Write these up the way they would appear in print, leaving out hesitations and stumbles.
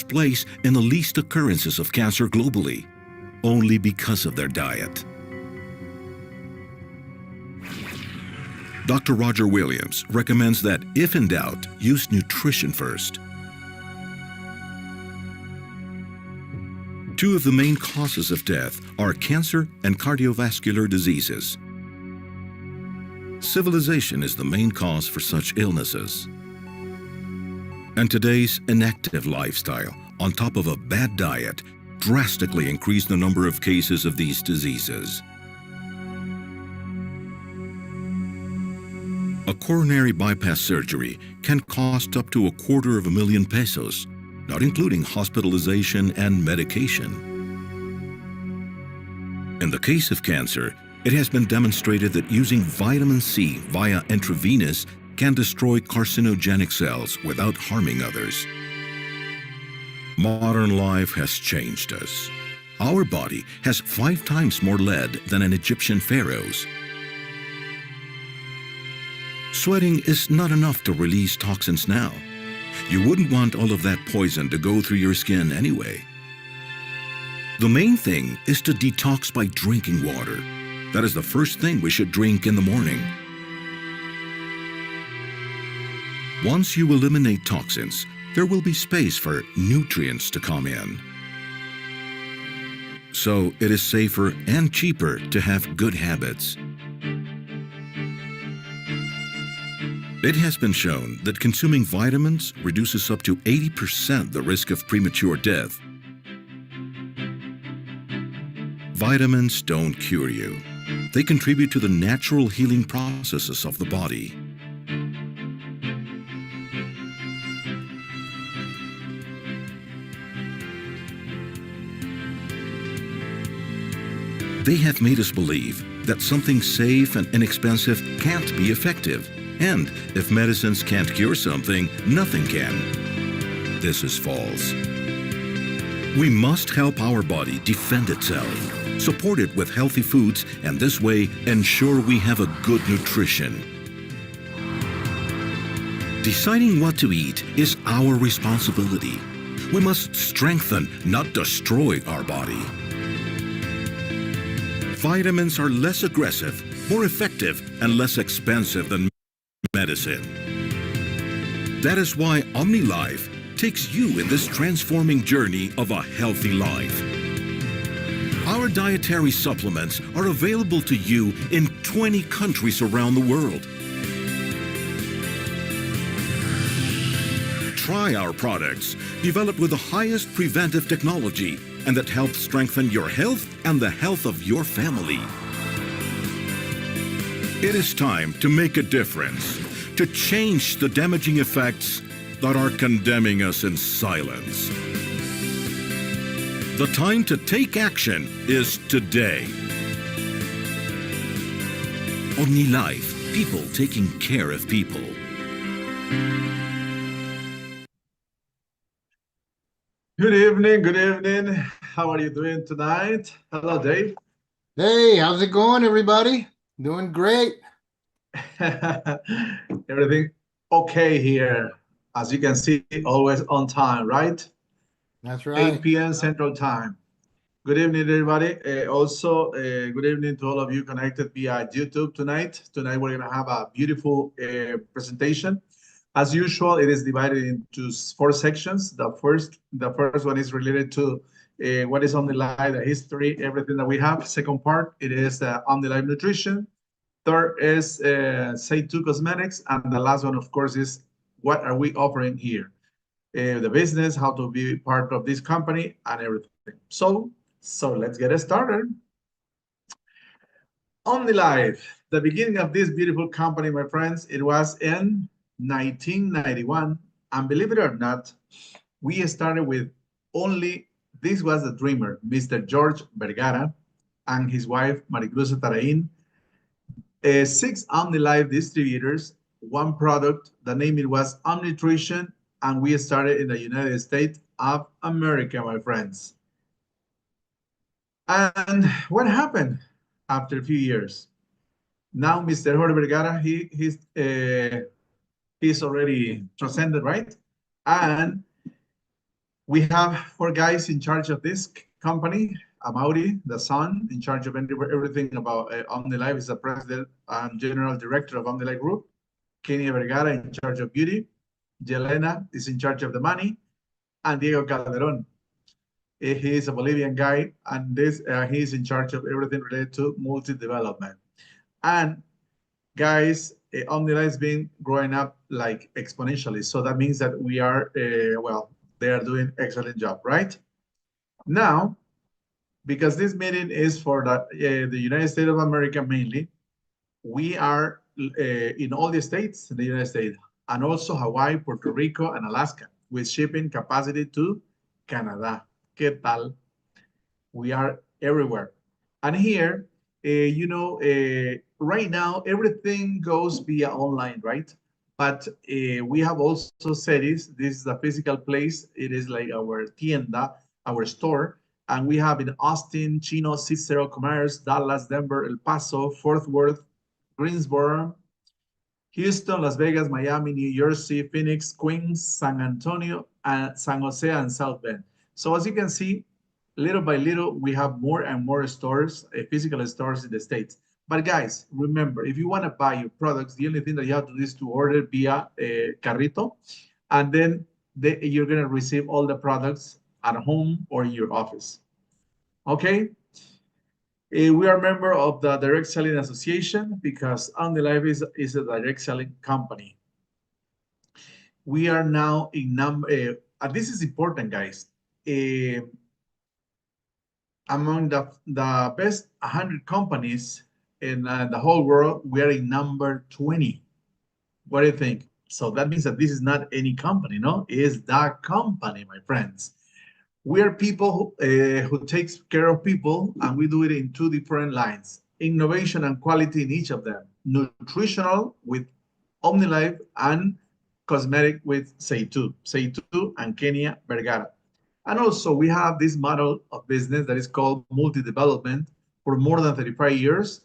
place in the least occurrences of cancer globally, only because of their diet. Dr. Roger Williams recommends that, if in doubt, use nutrition first. Two of the main causes of death are cancer and cardiovascular diseases. Civilization is the main cause for such illnesses. And today's inactive lifestyle, on top of a bad diet, drastically increase the number of cases of these diseases. A coronary bypass surgery can cost up to $250,000 pesos, not including hospitalization and medication. In the case of cancer, it has been demonstrated that using vitamin C via intravenous can destroy carcinogenic cells without harming others. Modern life has changed us. Our body has 5 times more lead than an Egyptian pharaoh's. Sweating is not enough to release toxins now. You wouldn't want all of that poison to go through your skin anyway. The main thing is to detox by drinking water. That is the first thing we should drink in the morning. Once you eliminate toxins, there will be space for nutrients to come in. So it is safer and cheaper to have good habits. It has been shown that consuming vitamins reduces up to 80% the risk of premature death. Vitamins don't cure you. They contribute to the natural healing processes of the body. They have made us believe that something safe and inexpensive can't be effective. And if medicines can't cure something, nothing can. This is false. We must help our body defend itself, support it with healthy foods, and this way ensure we have a good nutrition. Deciding what to eat is our responsibility. We must strengthen, not destroy our body. Vitamins are less aggressive, more effective, and less expensive than medicine. That is why OmniLife takes you in this transforming journey of a healthy life. Our dietary supplements are available to you in 20 countries around the world. Try our products, developed with the highest preventive technology, and that helps strengthen your health and the health of your family. It is time to make a difference, to change the damaging effects that are condemning us in silence. The time to take action is today. OmniLife, people taking care of people. Good evening, good evening. How are you doing tonight? Hello, Dave. Hey, how's it going, everybody? Doing great. Everything okay here. As you can see, always on time, right? That's right. 8 p.m. Central Time. Good evening, everybody. Also, good evening to all of you connected via YouTube tonight. Tonight, we're going to have a beautiful presentation. As usual, it is divided into 4 sections. The first one is related to what is OmniLife, the history, everything that we have. Second part, it is OmniLife Nutrition. Third is Say2 Cosmetics. And the last one, of course, is what are we offering here? The business, how to be part of this company, and everything. So let's get started. OmniLife, the beginning of this beautiful company, my friends, it was in 1991, and believe it or not, we started with only, this was the dreamer, Mr. George Vergara, and his wife, Maricruz Tarain, 6 OmniLife distributors, 1 product, the name it was OmNutrition, and we started in the United States of America, my friends. And what happened after a few years? Now, Mr. Jorge Vergara, he's already transcended, right? And We have 4 guys in charge of this company. Amaury, the son, in charge of everything about OmniLife, is the president and general director of OmniLife Group. Kenia Vergara in charge of beauty. Yelena is in charge of the money. And Diego Calderon, he is a Bolivian guy, and he is in charge of everything related to multi-development. And guys, OmniLife has been growing up like exponentially. So that means that we are, well, they are doing excellent job, right? Now, because this meeting is for the United States of America mainly, we are in all the states in the United States, and also Hawaii, Puerto Rico, and Alaska, with shipping capacity to Canada. ¿Qué tal? We are everywhere. And here, right now, everything goes via online, right? But we have also cities. This is a physical place. It is like our tienda, our store. And we have in Austin, Chino, Cicero, Commerce, Dallas, Denver, El Paso, Fort Worth, Greensboro, Houston, Las Vegas, Miami, New Jersey, Phoenix, Queens, San Antonio, and San Jose, and South Bend. So as you can see, little by little, we have more and more stores, physical stores in the States. But guys, remember, if you want to buy your products, the only thing that you have to do is to order via Carrito, and then you're going to receive all the products at home or in your office. Okay? We are a member of the Direct Selling Association because OmniLife is a direct selling company. We are now in number, this is important, guys. Among the best 100 companies in the whole world, we are in number 20. What do you think? So that means that this is not any company, no? It is the company, my friends. We are people who takes care of people, and we do it in 2 different lines: innovation and quality in each of them, nutritional with OmniLife, and cosmetic with Seitu and Kenia Vergara. And also we have this model of business that is called multi-development. For more than 35 years,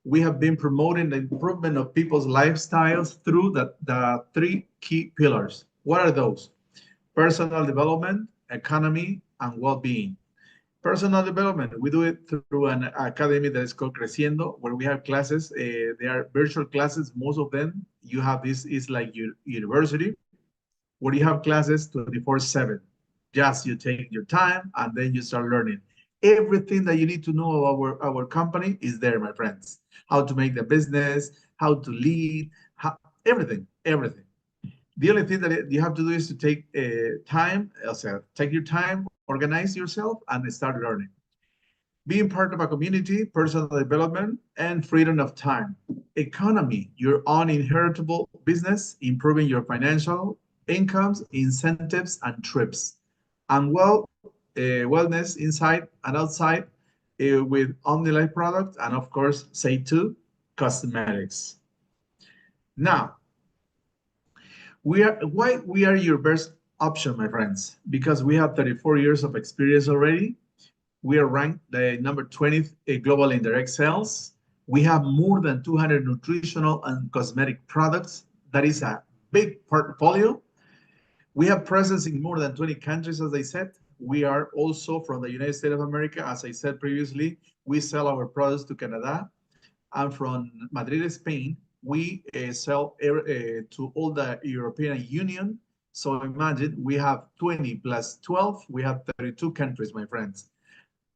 we have been promoting the improvement of people's lifestyles through the 3 key pillars. What are those? Personal development, economy, and well-being. Personal development, we do it through an academy that is called Creciendo, where we have classes. They are virtual classes, most of them. You have this is like your university, where you have classes 24/7. Just you take your time and then you start learning. Everything that you need to know about our company is there, my friends. How to make the business, how to lead, everything. The only thing that you have to do is to take time, take your time, organize yourself, and start learning. Being part of a community, personal development, and freedom of time. Economy, your own inheritable business, improving your financial incomes, incentives, and trips. And wellness inside and outside with OmniLife products, and of course, Seitu cosmetics. Now, why we are your best option, my friends? Because we have 34 years of experience already. We are ranked the number 20th global in direct sales. We have more than 200 nutritional and cosmetic products. That is a big portfolio. We have presence in more than 20 countries, as I said. We are also from the United States of America. As I said previously, we sell our products to Canada. And from Madrid, Spain, we sell to all the European Union. So imagine we have 20 plus 12, we have 32 countries, my friends.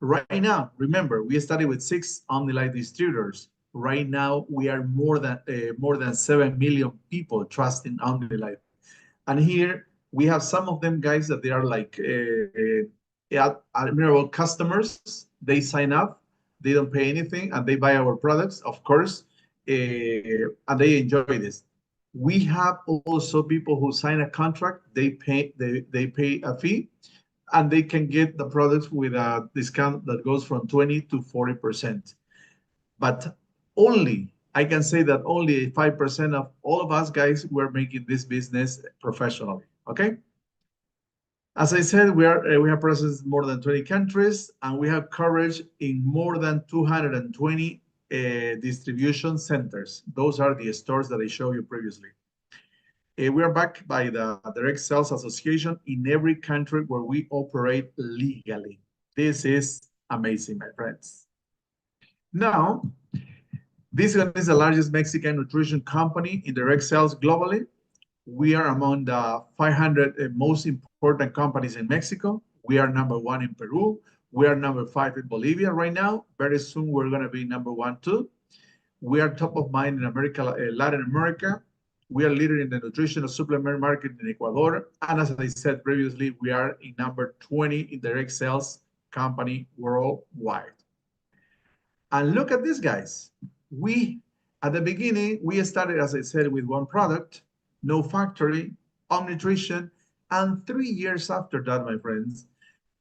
Right now, remember, we started with 6 OmniLife distributors. Right now, we are more than 7 million people trusting OmniLife. And here, we have some of them guys that they are like admirable customers. They sign up, they don't pay anything, and they buy our products, of course, and they enjoy this. We have also people who sign a contract, they pay a fee, and they can get the products with a discount that goes from 20 to 40%. But I can say that only 5% of all of us guys were making this business professionally. Okay. As I said, we have presence in more than 20 countries, and we have coverage in more than 220 distribution centers. Those are the stores that I showed you previously. We are backed by the Direct Sales Association in every country where we operate legally. This is amazing, my friends. Now, this one is the largest Mexican nutrition company in direct sales globally. We are among the 500 most important companies in Mexico. We are #1 in Peru. We are #5 in Bolivia right now. Very soon, we're going to be #1 too. We are top of mind in Latin America. We are leader in the nutritional supplement market in Ecuador. And as I said previously, we are in #20 in direct sales company worldwide. And look at this, guys. At the beginning, we started, as I said, with one product, no factory, Omnitrition. And 3 years after that, my friends,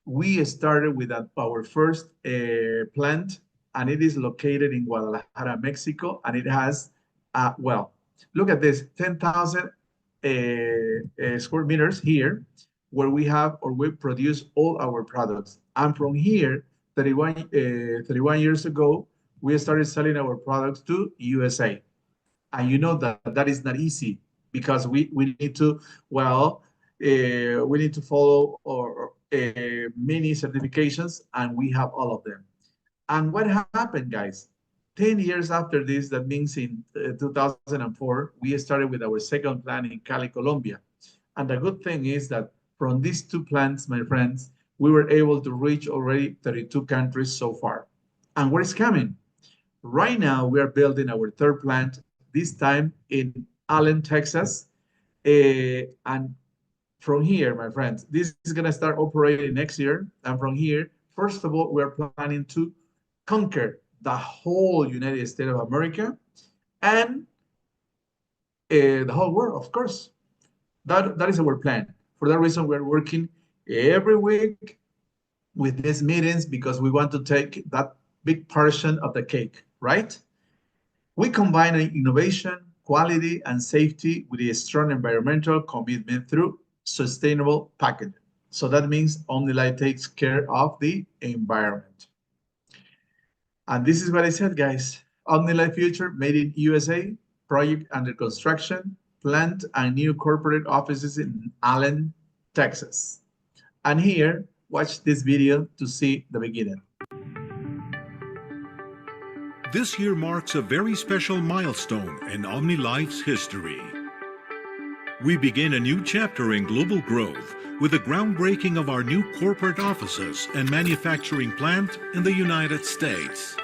we started with our first plant, and it is located in Guadalajara, Mexico. And it has, well, look at this, 10,000 square meters here, where we have or we produce all our products. And from here, 31 years ago, we started selling our products to USA. And you know that is not easy, because we need to, well, we need to follow many certifications, and we have all of them. And what happened, guys? 10 years after this, that means in 2004, we started with our second plant in Cali, Colombia. And the good thing is that from these 2 plants, my friends, we were able to reach already 32 countries so far. And what is coming? Right now, we are building our 3rd plant, this time in Allen, Texas. And from here, my friends, this is going to start operating next year. And from here, first of all, we are planning to conquer the whole United States of America and the whole world, of course. That is our plan. For that reason, we're working every week with these meetings, because we want to take that big portion of the cake, right? We combine innovation, quality, and safety with a strong environmental commitment through sustainable packaging. So that means Omni-Lite takes care of the environment. And this is what I said, guys. Omni-Lite Future, made in USA, project under construction, plant and new corporate offices in Allen, Texas. And here, watch this video to see the beginning. This year marks a very special milestone in Omni-Life's history. We begin a new chapter in global growth with the groundbreaking of our new corporate offices and manufacturing plant in the United States.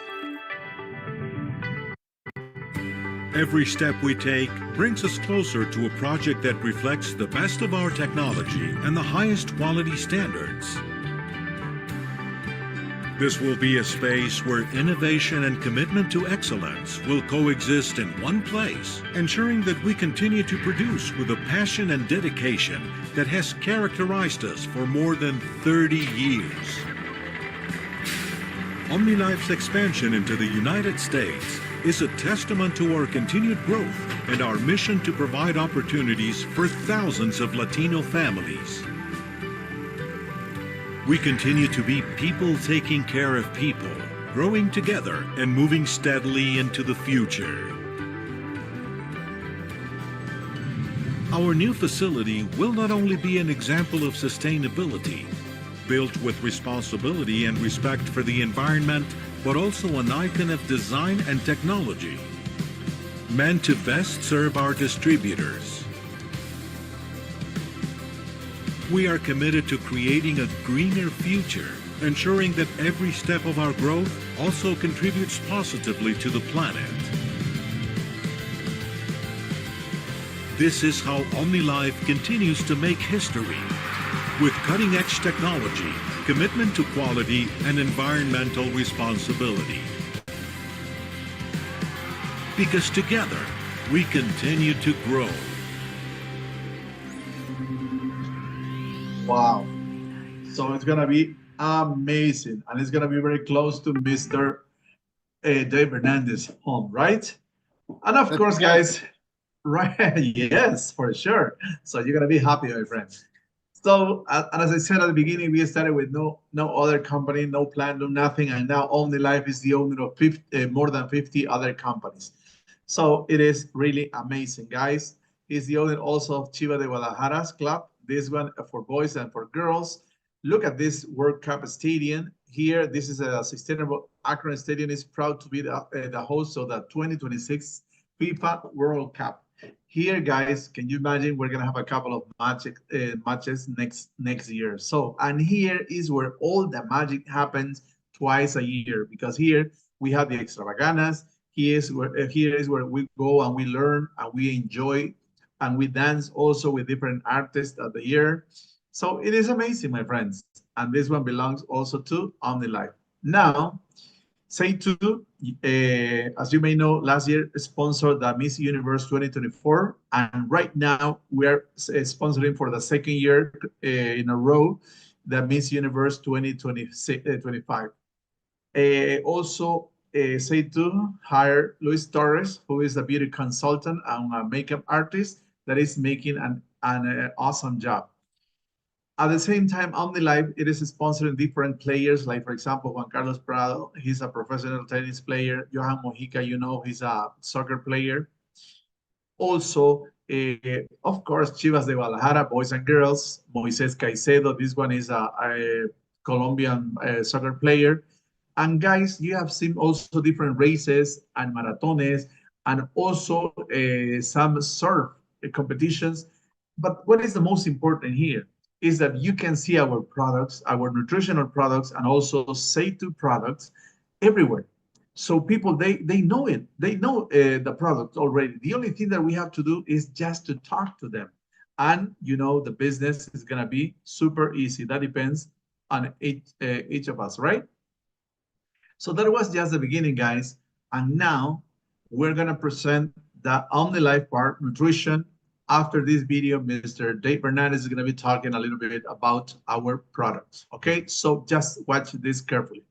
Every step we take brings us closer to a project that reflects the best of our technology and the highest quality standards. This will be a space where innovation and commitment to excellence will coexist in one place, ensuring that we continue to produce with the passion and dedication that has characterized us for more than 30 years. Omni-Life's expansion into the United States is a testament to our continued growth and our mission to provide opportunities for thousands of Latino families. We continue to be people taking care of people, growing together and moving steadily into the future. Our new facility will not only be an example of sustainability, built with responsibility and respect for the environment, but also an icon of design and technology, meant to best serve our distributors. We are committed to creating a greener future, ensuring that every step of our growth also contributes positively to the planet. This is how Omni-Life continues to make history, with cutting-edge technology, commitment to quality, and environmental responsibility. Because together, we continue to grow. Wow. So it's going to be amazing. And it's going to be very close to Mr. Dave Hernandez's home, right? And of course, guys, right? Yes, for sure. So you're going to be happy, my friends. So, and as I said at the beginning, we started with no other company, no plan, no nothing. And now Omni-Life is the owner of more than 50 other companies. So it is really amazing, guys. He's the owner also of Chivas de Guadalajara's club. This one for boys and for girls. Look at this World Cup stadium here. This is a sustainable Akron Stadium is proud to be the host of the 2026 FIFA World Cup. Here, guys, can you imagine? We're gonna have a couple of matches next year. So, and here is where all the magic happens twice a year, because here we have the extravaganzas. Here is where we go and we learn and we enjoy and we dance also with different artists of the year. So it is amazing, my friends. And this one belongs also to OmniLife. Now, Say2, as you may know, last year sponsored the Miss Universe 2024. And right now we are sponsoring for the second year in a row, the Miss Universe 2025. Also, Say2 hired Luis Torres, who is a beauty consultant and a makeup artist that is making an awesome job. At the same time, OmniLife, it is sponsoring different players, like, for example, Juan Carlos Prado, he's a professional tennis player. Johan Mojica, you know, he's a soccer player. Also, of course, Chivas de Guadalajara, boys and girls. Moises Caicedo, this one is a Colombian soccer player. And guys, you have seen also different races and maratones, and also some surf competitions. But what is the most important here is that you can see our products, our nutritional products, and also Say2 products everywhere. So people, they know it. They know the product already. The only thing that we have to do is just to talk to them. And, you know, the business is going to be super easy. That depends on each of us, right? So that was just the beginning, guys. And now we're going to present the OmniLife part, nutrition. After this video, Mr. Dave Bernardes is going to be talking a little bit about our products. Okay, so just watch this carefully.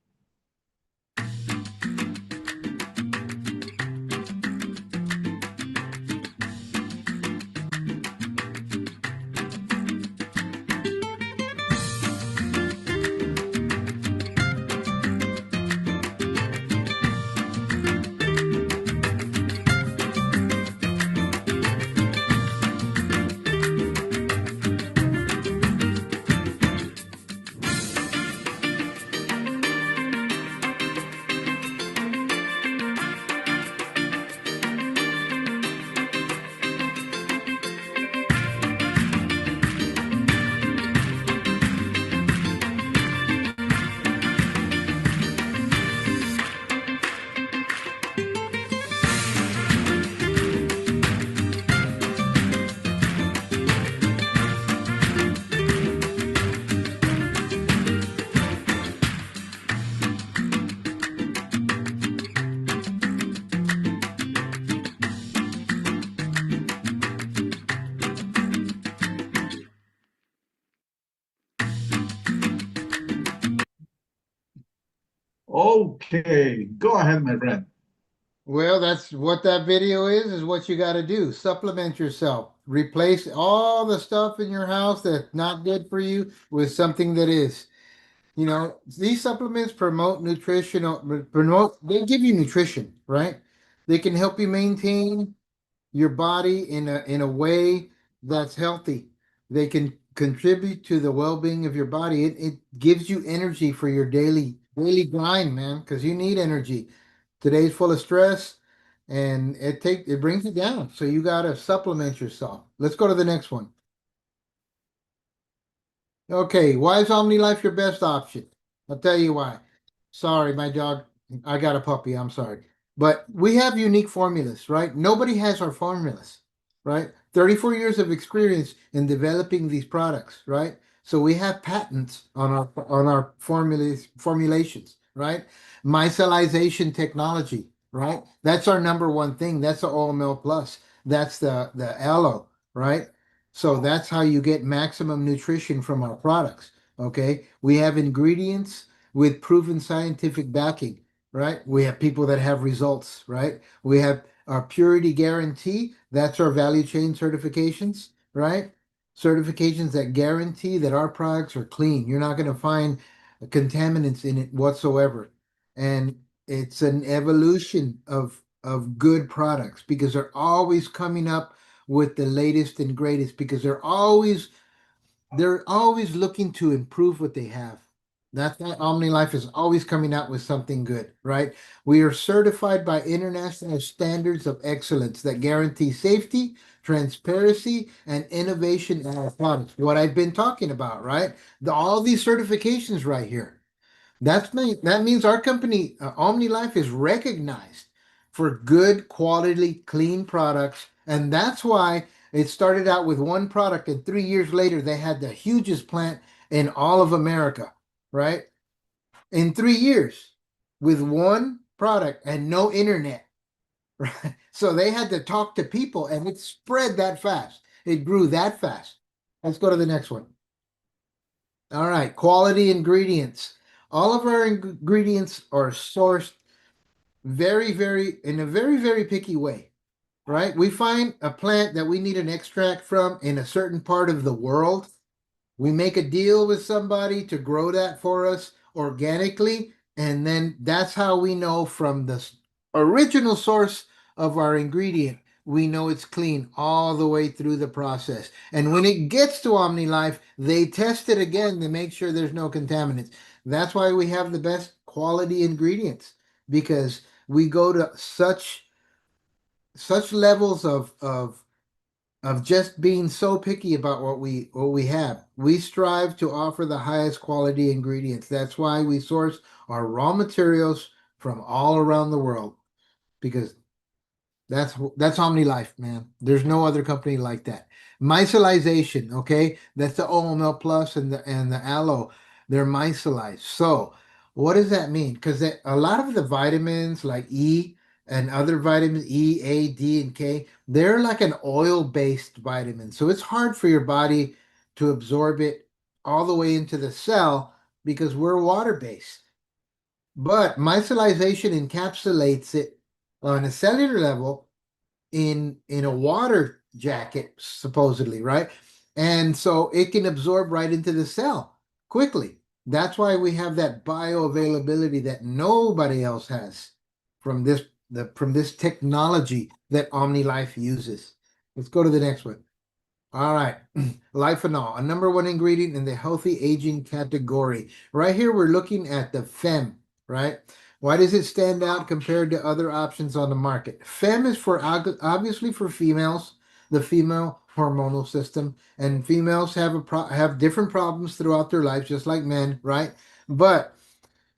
Okay, go ahead, my friend. Well, that's what that video is what you got to do. Supplement yourself. Replace all the stuff in your house that's not good for you with something that is. You know, these supplements promote they give you nutrition, right? They can help you maintain your body in a way that's healthy. They can contribute to the well-being of your body. It gives you energy for your daily grind, man, because you need energy. Today's full of stress, and it brings you down. So you gotta supplement yourself. Let's go to the next one. Okay, why is OmniLife your best option? I'll tell you why. Sorry, my dog. I got a puppy. I'm sorry. But we have unique formulas, right? Nobody has our formulas, right? 34 years of experience in developing these products, right? So we have patents on our formulations, right? Micellization technology, right? That's our number one thing. That's the OML Plus. That's the aloe, right? So that's how you get maximum nutrition from our products. Okay. We have ingredients with proven scientific backing, right? We have people that have results, right? We have our purity guarantee. That's our value chain certifications, right? Certifications that guarantee that our products are clean. You're not going to find contaminants in it whatsoever. And it's an evolution of good products because they're always coming up with the latest and greatest because they're always looking to improve what they have. That's why OmniLife is always coming out with something good, right? We are certified by international standards of excellence that guarantee safety, transparency, and innovation in our products. What I've been talking about, right? All these certifications right here. That means our company, OmniLife, is recognized for good quality, clean products, and that's why it started out with one product, and 3 years later they had the hugest plant in all of America, right? In 3 years, with one product and no internet, right? So they had to talk to people, and it spread that fast. It grew that fast. Let's go to the next one. All right, quality ingredients. All of our ingredients are sourced in a very, very picky way, right? We find a plant that we need an extract from in a certain part of the world. We make a deal with somebody to grow that for us organically, and then that's how we know from the original source of our ingredient, we know it's clean all the way through the process. And when it gets to OmniLife, they test it again to make sure there's no contaminants. That's why we have the best quality ingredients, because we go to such levels of just being so picky about what we have. We strive to offer the highest quality ingredients. That's why we source our raw materials from all around the world, because that's OmniLife, man. There's no other company like that. Micellization, okay? That's the OML Plus and the Aloe. They're micellized. So what does that mean? Because a lot of the vitamins like E and other vitamins, E, A, D, and K, they're like an oil-based vitamin. So it's hard for your body to absorb it all the way into the cell because we're water-based. But micellization encapsulates it on a cellular level in a water jacket, supposedly, right? And so it can absorb right into the cell quickly. That's why we have that bioavailability that nobody else has from this technology that OmniLife uses. Let's go to the next one. All right, Liphenol, a number one ingredient in the healthy aging category. Right here, we're looking at the FEM, right? Why does it stand out compared to other options on the market? FEM is obviously for females, the female hormonal system, and females have different problems throughout their lives, just like men, right? But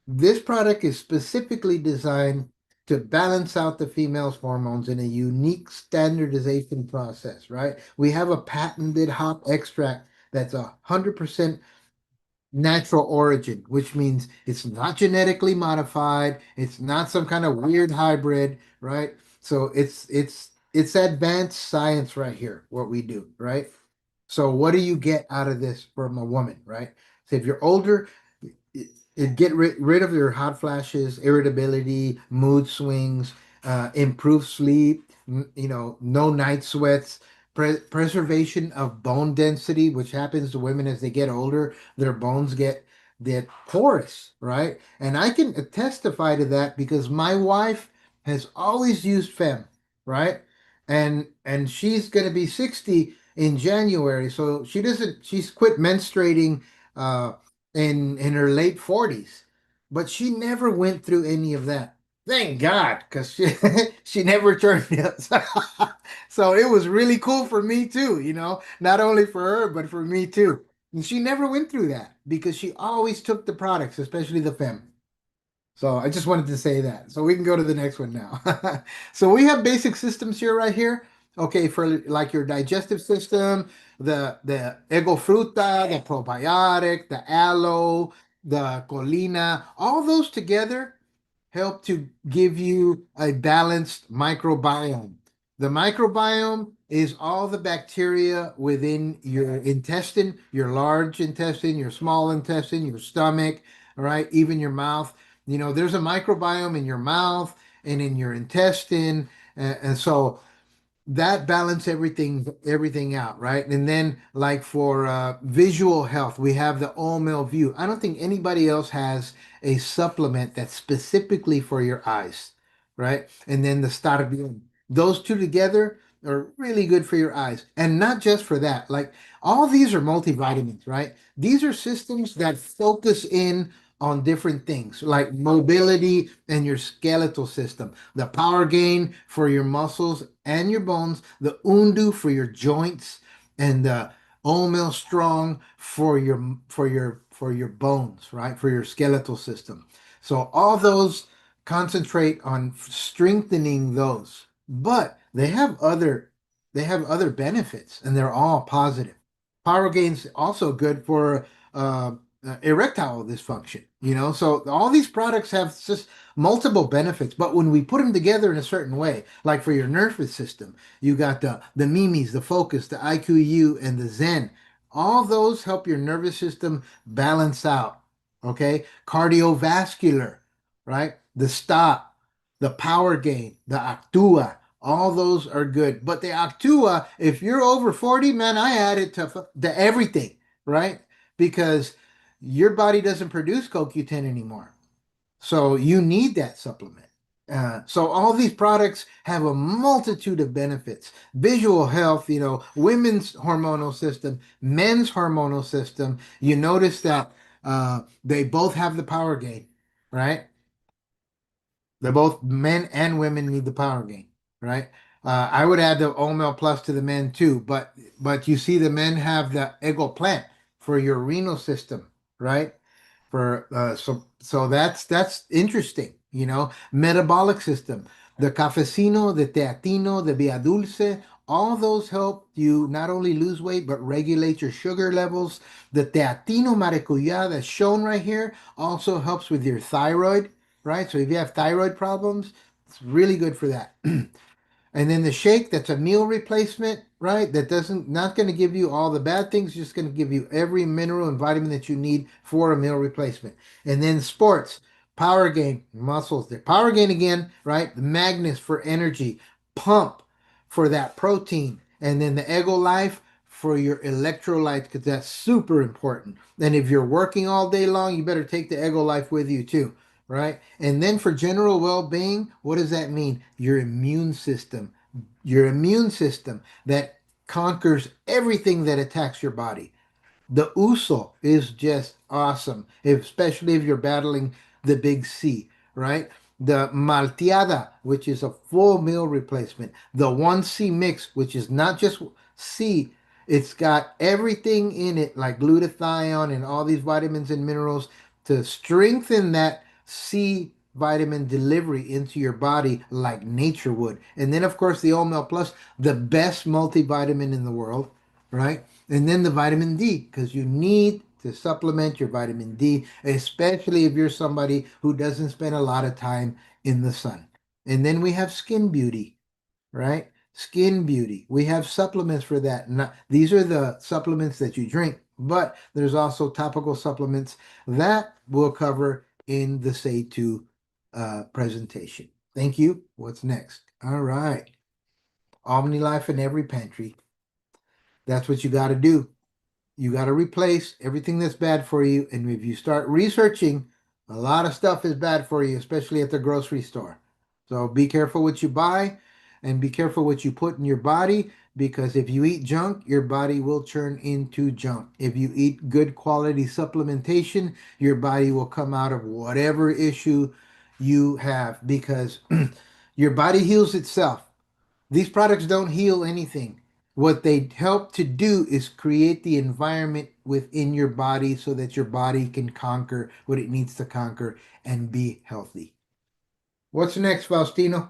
this product is specifically designed to balance out the female's hormones in a unique standardization process, right? We have a patented hop extract that's 100% natural origin, which means it's not genetically modified, it's not some kind of weird hybrid, right? So it's advanced science right here, what we do, right? So what do you get out of this from a woman, right? So if you're older, it get rid of your hot flashes, irritability, mood swings, improve sleep, no night sweats, preservation of bone density, which happens to women as they get older. Their bones get porous, right? And I can testify to that because my wife has always used FEM, right? And she's going to be 60 in January, so she's quit menstruating in her late 40s, but she never went through any of that. Thank God, because she never turned it. So it was really cool for me too, not only for her, but for me too. And she never went through that because she always took the products, especially the FEM. So I just wanted to say that. So we can go to the next one now. So we have basic systems here, right here. Okay, for like your digestive system, the Ego Fruta, the probiotic, the aloe, the colina, all those together help to give you a balanced microbiome. The microbiome is all the bacteria within your intestine, your large intestine, your small intestine, your stomach, all right, even your mouth. There's a microbiome in your mouth and in your intestine. And so that balance everything out, right? And then like for visual health, we have the OML View. I don't think anybody else has a supplement that's specifically for your eyes, right? And then the Starbion. Those two together are really good for your eyes. And not just for that, like all these are multivitamins, right? These are systems that focus in on different things like mobility and your skeletal system, the power gain for your muscles and your bones, the undu for your joints, and the Olmel strong for your bones, right? For your skeletal system. So all those concentrate on strengthening those, but they have other benefits, and they're all positive. Power gain's also good for erectile dysfunction, you know. So all these products have just multiple benefits, but when we put them together in a certain way, like for your nervous system, you got the Mimis, the Focus, the IQU, and the Zen. All those help your nervous system balance out. Okay, cardiovascular, right? The Stop, the Power Gain, the Actua. All those are good, but the Actua, if you're over 40, man, I add it to everything, right? Because your body doesn't produce CoQ10 anymore. So you need that supplement. So all these products have a multitude of benefits. Visual health, you know, women's hormonal system, men's hormonal system. You notice that they both have the power gain, right? They both men and women need the power gain, right? I would add the Omel Plus to the men too, but you see the men have the Ego Plant for your renal system, right? For so that's interesting, you know. Metabolic system, the cafecino, the teatino, the via dulce, all those help you not only lose weight but regulate your sugar levels. The teatino maracuya that's shown right here also helps with your thyroid, right? So if you have thyroid problems, it's really good for that. And then the shake, that's a meal replacement, right? That doesn't not going to give you all the bad things, just going to give you every mineral and vitamin that you need for a meal replacement. And then sports, power gain, muscles. The power gain again, right? The Magnus for energy, pump for that protein, and then the Ego Life for your electrolytes because that's super important. And if you're working all day long, you better take the Ego Life with you too, right? And then for general well-being, what does that mean? Your immune system that conquers everything that attacks your body. The Uso is just awesome, especially if you're battling the big C, right? The Malteada, which is a full meal replacement. The 1C mix, which is not just C, it's got everything in it, like glutathione and all these vitamins and minerals to strengthen that C vitamin delivery into your body like nature would. And then, of course, the Omel Plus, the best multivitamin in the world, right? And then the vitamin D, because you need to supplement your vitamin D, especially if you're somebody who doesn't spend a lot of time in the sun. And then we have skin beauty, right? Skin beauty. We have supplements for that. These are the supplements that you drink, but there's also topical supplements that we'll cover in the Say 2 presentation. Thank you. What's next? All right. OmniLife in every pantry. That's what you got to do. You got to replace everything that's bad for you. And if you start researching, a lot of stuff is bad for you, especially at the grocery store. So be careful what you buy and be careful what you put in your body because if you eat junk, your body will turn into junk. If you eat good quality supplementation, your body will come out of whatever issue you have because your body heals itself. These products don't heal anything. What they help to do is create the environment within your body so that your body can conquer what it needs to conquer and be healthy. What's next, Faustino?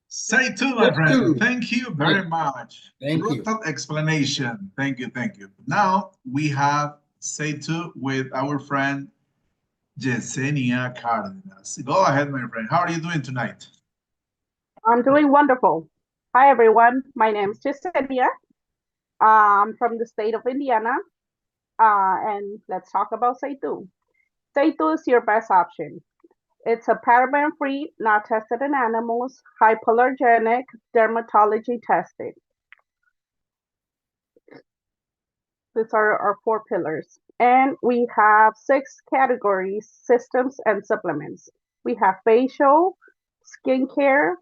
Say two, my Let's friend. do. Thank you very much. Thank you. Brutal explanation. Thank you, thank you. Now we have Say two with our friend Yesenia Cardenas. Go ahead, my friend. How are you doing tonight? I'm doing wonderful. Hi, everyone. My name is Yesenia. I'm from the state of Indiana. And let's talk about Say2. Say2 is your best option. It's a paraben-free, not tested in animals, hypoallergenic, dermatology tested. These are our 4 pillars. And we have 6 categories, systems, and supplements. We have facial, skincare,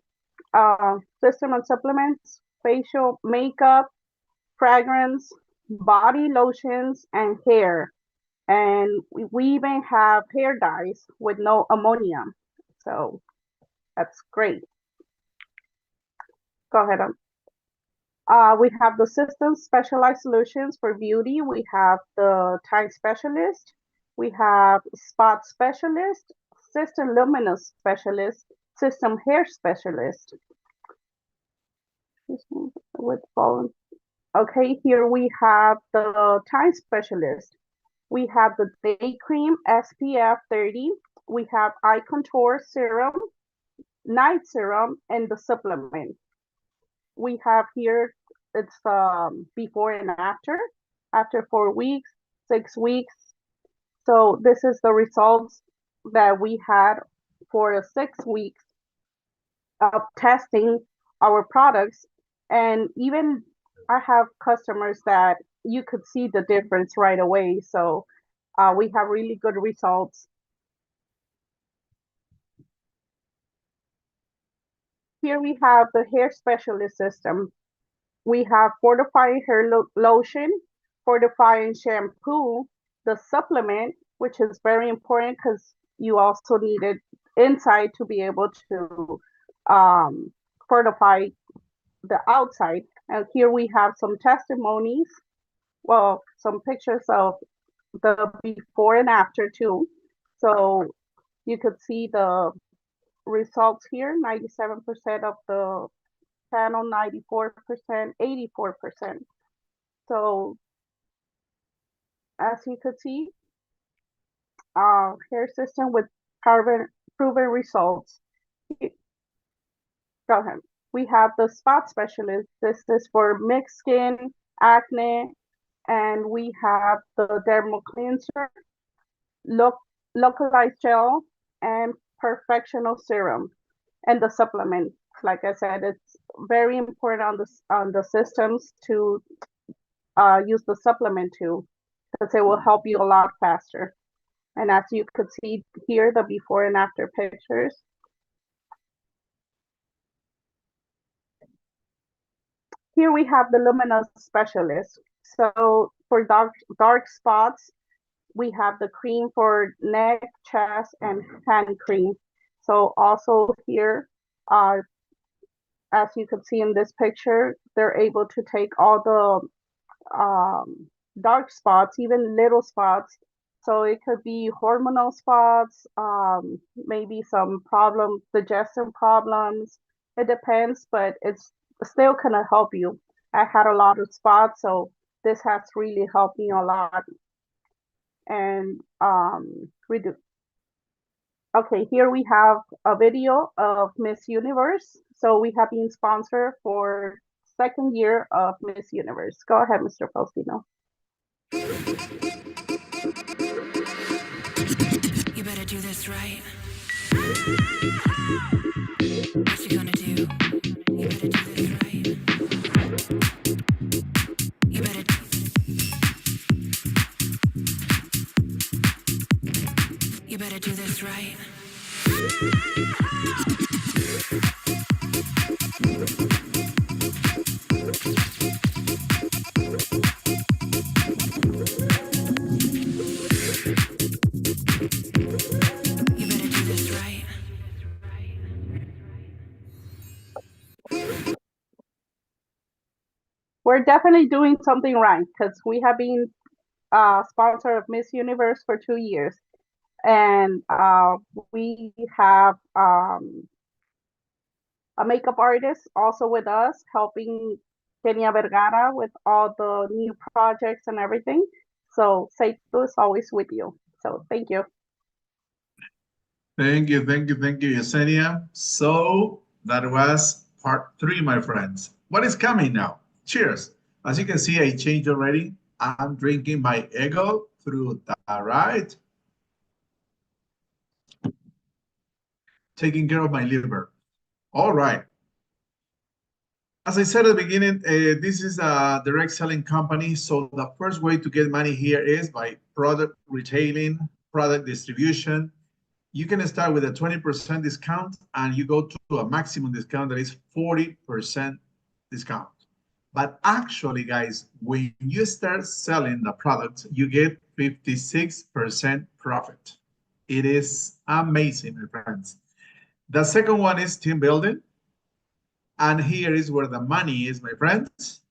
system and supplements, facial makeup, fragrance, body lotions, and hair. And we even have hair dyes with no ammonia. So that's great. Go ahead. We have the system specialized solutions for beauty. We have the time specialist. We have spot specialist, system luminous specialist, system hair specialist. With volume. Okay, here we have the time specialist. We have the day cream SPF 30. We have eye contour serum, night serum, and the supplement. We have here, it's before and after 4 weeks, 6 weeks. So this is the results that we had for 6 weeks of testing our products. And even I have customers that you could see the difference right away. So we have really good results. Here we have the hair specialist system. We have fortifying hair lotion, fortifying shampoo, the supplement, which is very important because you also need it inside to be able to fortify the outside. And here we have some testimonies, well, some pictures of the before and after too. So you could see the results here, 97% of the panel, 94%, 84%. So as you could see, hair system with proven results. Go ahead. We have the spot specialist. This is for mixed skin, acne, and we have the dermal cleanser, localized gel, and perfectional serum, and the supplement. Like I said, it's very important on the systems to use the supplement too, because it will help you a lot faster. And as you could see here, the before and after pictures. Here we have the luminous specialist. So for dark spots, we have the cream for neck, chest, and hand cream. So also here, as you can see in this picture, they're able to take all the dark spots, even little spots. So it could be hormonal spots, maybe some digestion problems. It depends, but it's still gonna help you. I had a lot of spots, so this has really helped me a lot. And okay, here we have a video of Miss Universe. So we have been sponsored for 2nd year of Miss Universe. Go ahead, Mr. Faustino. You better do this right. What you gonna do? You better do this right. You better. You better do this right. We're definitely doing something right because we have been sponsor of Miss Universe for 2 years. And we have a makeup artist also with us, helping Kenia Vergara with all the new projects and everything. So Seitu is always with you. So thank you. Thank you, Yesenia. So that was part 3, my friends. What is coming now? Cheers. As you can see, I changed already. I'm drinking my ego through that, right? Taking care of my liver. All right. As I said at the beginning, this is a direct selling company. So the first way to get money here is by product retailing, product distribution. you can start with a 20% discount and you go to a maximum discount that is 40% discount. But actually, guys, when you start selling the product, you get 56% profit. It is amazing, my friends. The second one is team building. And here is where the money is, my friends.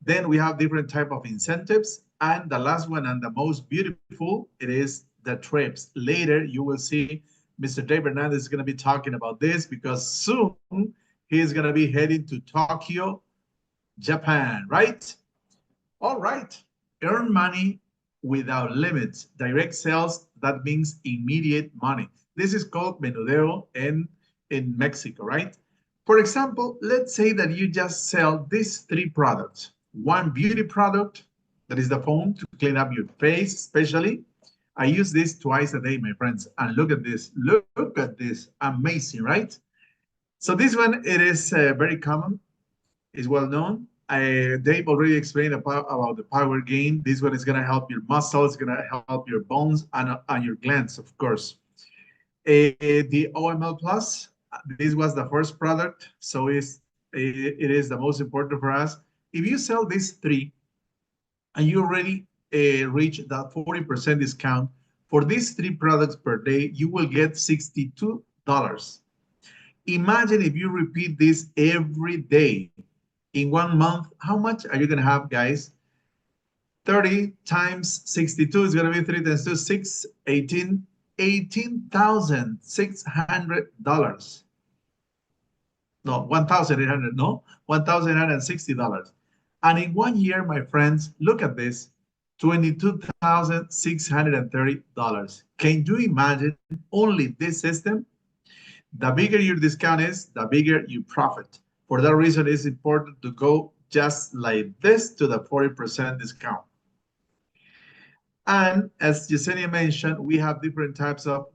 Then we have different type of incentives. And the last one and the most beautiful, it is the trips. Later, you will see Mr. Dave Hernandez is going to be talking about this because soon he is going to be heading to Tokyo, Japan, right? All right. Earn money without limits. Direct sales, that means immediate money. This is called menudeo in Mexico, right? For example, let's say that you just sell these 3 products. One beauty product, that is the foam to clean up your face, especially. I use this twice a day, my friends. And look at this. Look at this. Amazing, right? So this one, it is very common. It's well known. Dave already explained about the power gain. This one is going to help your muscles, going to help your bones and your glands, of course. The OML Plus, this was the first product, so it is the most important for us. If you sell these 3 and you already reach that 40% discount, for these 3 products per day, you will get $62. Imagine if you repeat this every day. In 1 month, how much are you going to have, guys? 30 times 62 is going to be 3 times 2, 6, 18, $18,600. No, 1,800, no, $1,860. And in 1 year, my friends, look at this, $22,630. Can you imagine only this system? The bigger your discount is, the bigger you profit. For that reason, it's important to go just like this to the 40% discount. And as Yesenia mentioned, we have different types of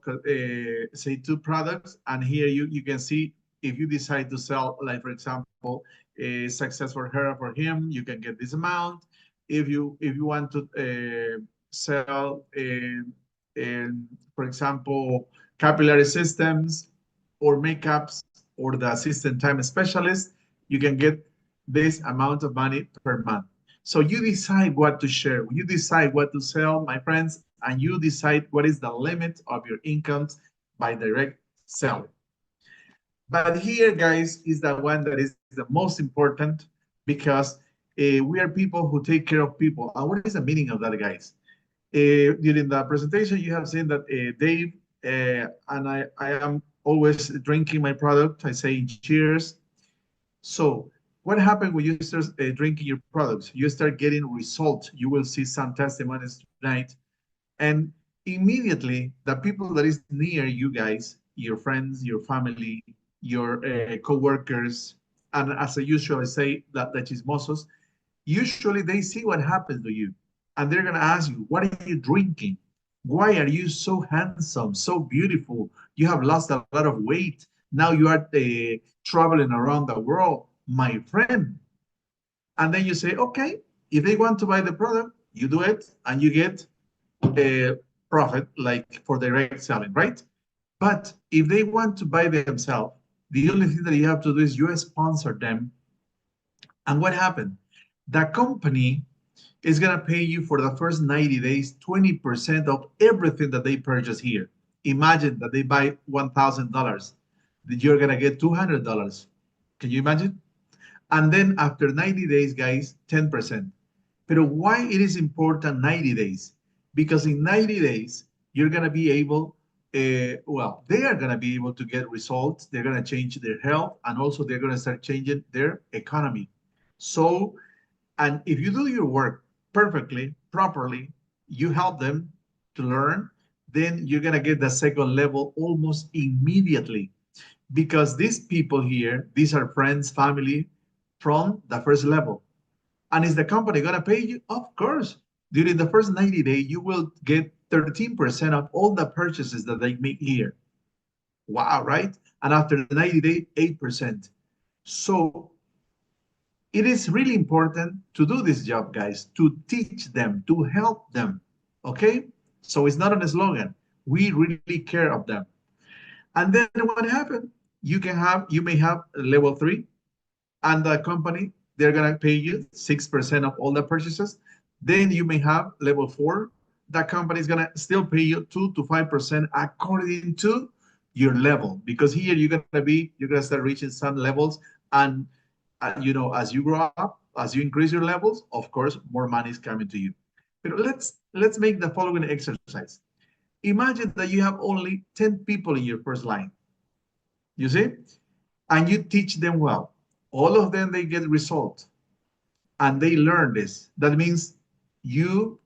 say 2 products. And here you can see if you decide to sell, like for example, a success for her or for him, you can get this amount. If you want to sell, for example, capillary systems or makeups or the assistant time specialist, you can get this amount of money per month. So you decide what to share, you decide what to sell, my friends, and you decide what is the limit of your incomes by direct selling. But here, guys, is the one that is the most important because we are people who take care of people. And what is the meaning of that, guys? During the presentation, you have seen that Dave and I am always drinking my product. I say cheers. So what happens when you start drinking your products? You start getting results. You will see some testimonies tonight. And immediately, the people that is near you guys, your friends, your family, your co-workers, and as I usually say, the chismosos, usually they see what happens to you. And they're going to ask you, what are you drinking? Why are you so handsome, so beautiful? You have lost a lot of weight. Now you are traveling around the world, my friend. And then you say, okay, if they want to buy the product, you do it and you get a profit like for direct selling, right? But if they want to buy themselves, the only thing that you have to do is you sponsor them. And what happened? The company is going to pay you for the first 90 days, 20% of everything that they purchase here. Imagine that they buy $1,000, that you're going to get $200. Can you imagine? And then after 90 days, guys, 10%. But why it is important 90 days? Because in 90 days, you're going to be able, well, they are going to be able to get results. They're going to change their health, and also they're going to start changing their economy. So, and if you do your work perfectly, properly, you help them to learn, then you're going to get the second level almost immediately. Because these people here, these are friends, family from the first level. And is the company going to pay you? Of course. During the first 90 days, you will get 13% of all the purchases that they make here. Wow, right? And after 90 days, 8%. So it is really important to do this job, guys, to teach them, to help them, okay? So it's not a slogan. We really care of them. And then what happened? You may have level 3, and the company, they're gonna pay you 6% of all the purchases. Then you may have level 4. The company is gonna still pay you 2 to 5% according to your level, because here you're gonna start reaching some levels, and as you grow up, as you increase your levels, of course, more money is coming to you. But let's make the following exercise. Imagine that you have only 10 people in your first line. You see? And you teach them well. All of them, they get result. And they learn this. That means you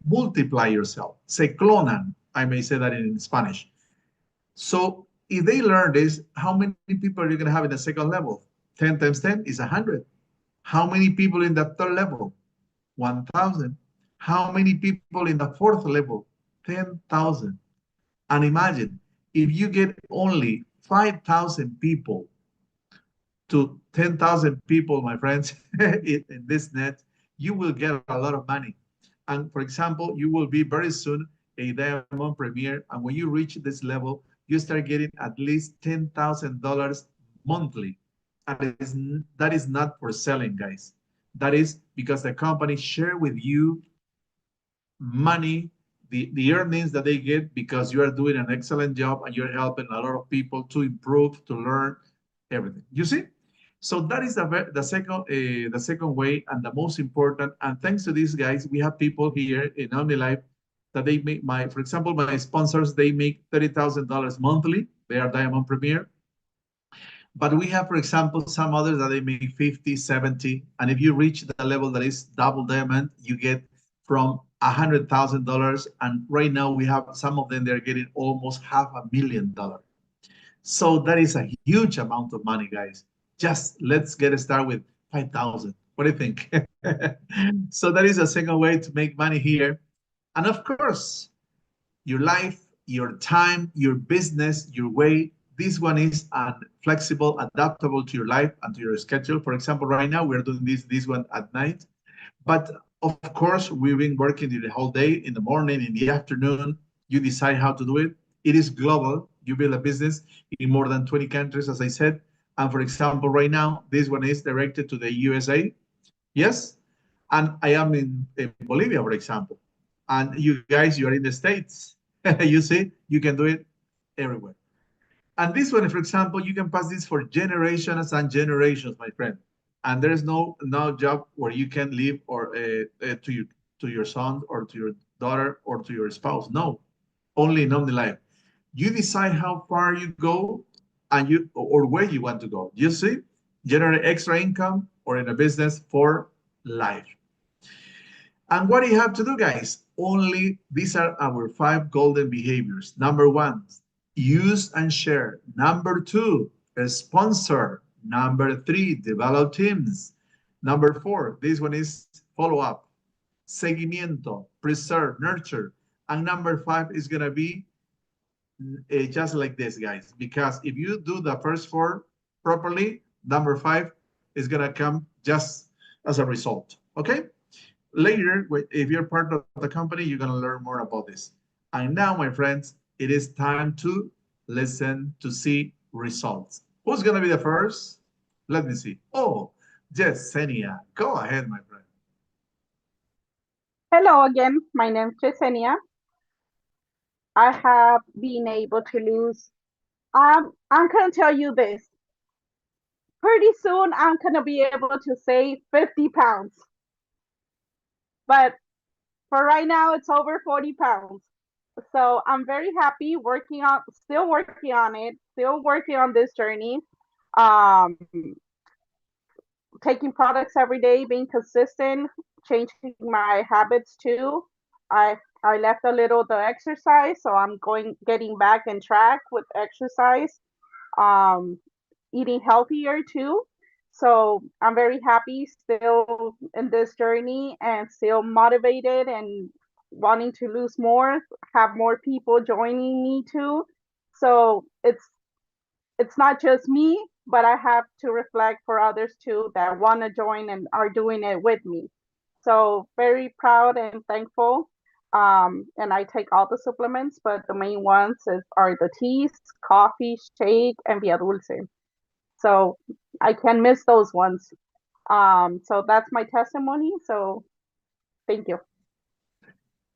multiply yourself. Se clonan. I may say that in Spanish. So if they learn this, how many people are you going to have in the second level? 10 times 10 is 100. How many people in the third level? 1,000. How many people in the fourth level? 10,000. And imagine, if you get only 5,000 people to 10,000 people, my friends, in this net, you will get a lot of money. And for example, you will be very soon a Diamond Premier. And when you reach this level, you start getting at least $10,000 monthly. And that is not for selling, guys. That is because the company share with you money, the earnings that they get, because you are doing an excellent job and you're helping a lot of people to improve, to learn everything. You see? So that is the second way, and the most important. And thanks to these guys, we have people here in OmniLife that they make for example, my sponsors, they make $30,000 monthly. They are Diamond Premier. But we have, for example, some others that they make 50, 70. And if you reach the level that is double diamond, you get from $100,000. And right now we have some of them, they're getting almost $500,000. So that is a huge amount of money, guys. Just let's get started with 5,000. What do you think? So that is a second way to make money here. And of course, your life, your time, your business, your way. This one is flexible, adaptable to your life and to your schedule. For example, right now we're doing this one at night. But of course, we've been working the whole day, in the morning, in the afternoon. You decide how to do it. It is global. You build a business in more than 20 countries, as I said. And for example, right now, this one is directed to the USA. Yes. And I am in Bolivia, for example. And you guys, you are in the States. You see, you can do it everywhere. And this one, for example, you can pass this for generations and generations, my friend. And there is no job where you can live or to your son or to your daughter or to your spouse. No, only in OmniLife. You decide how far you go and or where you want to go. You see, generate extra income or in a business for life. And what do you have to do, guys? Only these are our 5 golden behaviors. Number 1, use and share. Number 2, sponsor. Number 3, develop teams. Number 4, this one is follow up. Seguimiento, preserve, nurture. And number 5 is going to be just like this, guys, because if you do the first 4 properly, number 5 is going to come just as a result. Okay? Later, if you're part of the company, you're going to learn more about this. And now, my friends, it is time to listen to see results. Who's going to be the first? Let me see. Oh, Yesenia. Go ahead, my friend. Hello again, my name is Yesenia. I have been able to lose, I'm gonna tell you this. Pretty soon I'm gonna be able to save 50 pounds. But for right now, it's over 40 pounds. So I'm very happy still working on it, still working on this journey. Taking products every day, being consistent, changing my habits too. I left a little the exercise, so I'm getting back in track with exercise. Eating healthier too. So I'm very happy still in this journey and still motivated and wanting to lose more, have more people joining me too. So it's not just me, but I have to reflect for others too that want to join and are doing it with me. So very proud and thankful. And I take all the supplements, but the main ones are the teas, coffee, shake, and Via Dulce. So I can't miss those ones. So that's my testimony. So thank you.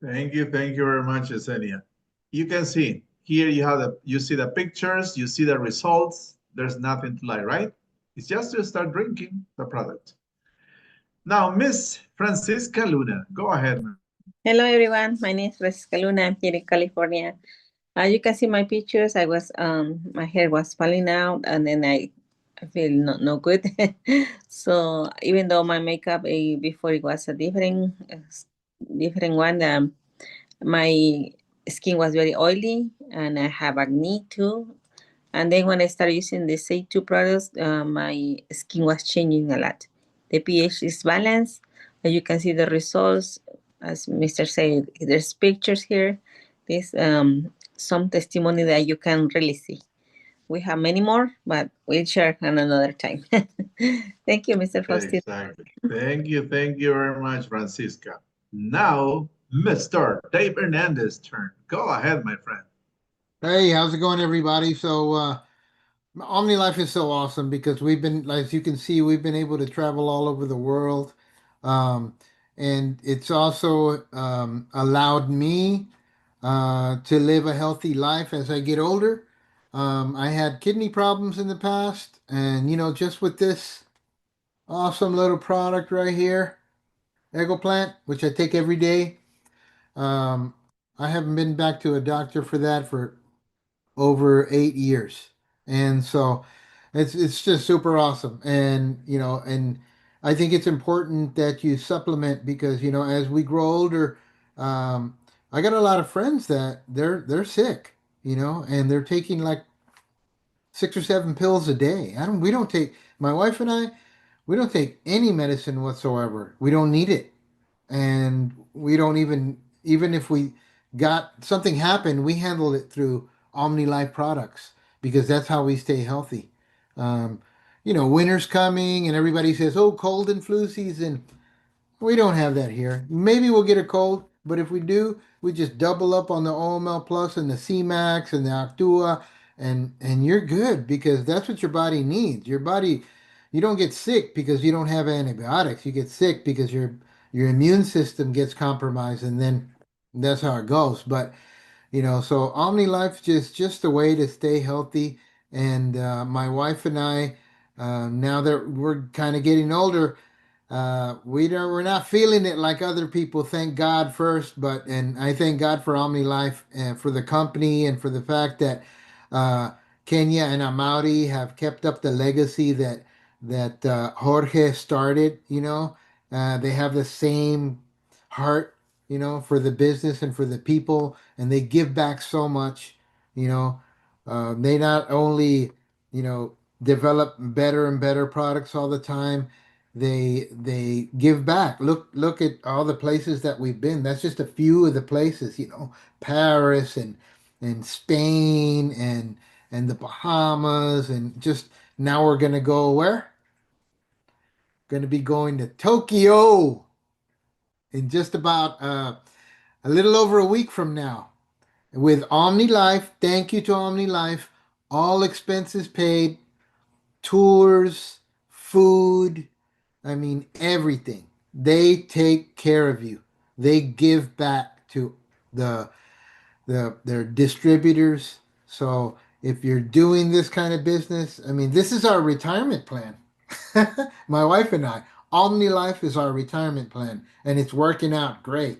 Thank you very much, Yesenia. You can see here you see the pictures, you see the results. There's nothing to lie, right? It's just to start drinking the product. Now, Miss Francisca Luna, go ahead, ma'am. Hello everyone, my name is Francisca Luna. I'm here in California. You can see my pictures. I was my hair was falling out, and then I feel no good. So even though my makeup before it was a different one, my skin was very oily, and I have acne too. And then when I started using the Say2 products, my skin was changing a lot. The pH is balanced. And you can see the results. As Mr. said, there's pictures here. There's some testimony that you can really see. We have many more, but we'll share on another time. Thank you, Mr. Faustino. Exactly. Thank you very much, Francisca. Now, Mr. Dave Hernandez turn. Go ahead, my friend. Hey, how's it going, everybody? So, OmniLife is so awesome because we've been, as you can see, we've been able to travel all over the world. And it's also allowed me to live a healthy life as I get older. I had kidney problems in the past, and just with this awesome little product right here, Egoplant, which I take every day, I haven't been back to a doctor for that for over 8 years. And so it's just super awesome. And I think it's important that you supplement because as we grow older, I got a lot of friends that they're sick, and they're taking like 6 or 7 pills a day. We don't take, my wife and I, we don't take any medicine whatsoever. We don't need it. And we don't even if we got something happen, we handle it through OmniLife products because that's how we stay healthy. Um, winter's coming and everybody says, oh, cold and flu season. We don't have that here. Maybe we'll get a cold, but if we do, we just double up on the OML Plus and the C-Max and the Actua, and you're good because that's what your body needs. Your body, you don't get sick because you don't have antibiotics. You get sick because your immune system gets compromised, and then that's how it goes. But so OmniLife just a way to stay healthy. And my wife and I, now that we're kind of getting older, we're not feeling it like other people. Thank God first, and I thank God for OmniLife and for the company and for the fact that Kenya and Amaury have kept up the legacy that Jorge started. They have the same heart, for the business and for the people, and they give back so much. They not only develop better and better products all the time, they give back. Look at all the places that we've been. That's just a few of the places, Paris and Spain and the Bahamas, and just now we're gonna go where? Gonna be going to Tokyo in just about a little over a week from now with OmniLife. Thank you to OmniLife. All expenses paid, tours, food, I mean, everything. They take care of you. They give back to the their distributors. So if you're doing this kind of business, I mean, this is our retirement plan. My wife and I, OmniLife is our retirement plan, and it's working out great.